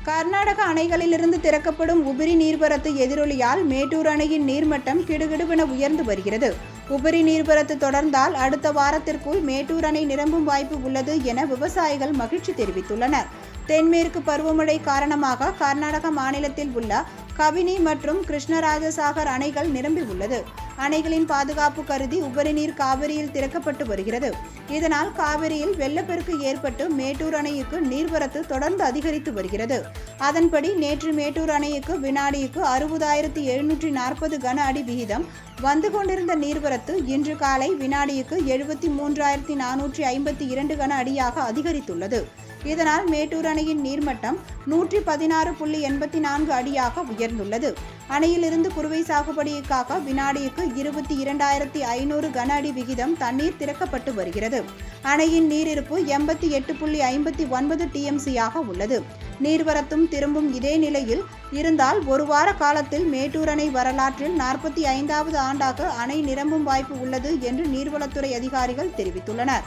கர்நாடக அணைகளிலிருந்து திறக்கப்படும் உபரி நீர்வரத்து எதிரொலியால் மேட்டூர் அணையின் நீர்மட்டம் கிடுகிடுவென உயர்ந்து வருகிறது. உபரி நீர்வரத்து தொடர்ந்தால் அடுத்த வாரத்திற்குள் மேட்டூர் அணை நிரம்பும் வாய்ப்பு உள்ளது என விவசாயிகள் மகிழ்ச்சி தெரிவித்துள்ளனர். தென்மேற்கு பருவமழை காரணமாக கர்நாடக மாநிலத்தில் உள்ள கபினி மற்றும் கிருஷ்ணராஜசாகர் அணைகள் நிரம்பி உள்ளது. அணைகளின் பாதுகாப்பு கருதி உபரி நீர் காவிரியில் திறக்கப்பட்டு வருகிறது. இதனால் காவிரியில் வெள்ளப்பெருக்கு ஏற்பட்டு மேட்டூர் அணைக்கு நீர்வரத்து தொடர்ந்து அதிகரித்து வருகிறது. அதன்படி நேற்று மேட்டூர் அணைக்கு வினாடிக்கு 60,740 கன அடி விகிதம் வந்து கொண்டிருந்த நீர்வரத்து இன்று காலை வினாடிக்கு 73,452 கன அடியாக அதிகரித்துள்ளது. இதனால் மேட்டூர் அணையின் நீர்மட்டம் 116.84 அடியாக உயர்ந்துள்ளது. அணையிலிருந்து குறுவை சாகுபடிக்காக வினாடிக்கு 22,500 கன அடி விகிதம் தண்ணீர் திறக்கப்பட்டு வருகிறது. அணையின் நீரிருப்பு 88.59 TMC-ஆக உள்ளது. நீர்வரத்தும் திரும்பும் இதே நிலையில் இருந்தால் ஒரு வார காலத்தில் மேட்டூர் அணை வரலாற்றில் 45வது ஆண்டாக அணை நிரம்பும் வாய்ப்பு உள்ளது என்று நீர்வளத்துறை அதிகாரிகள் தெரிவித்துள்ளனர்.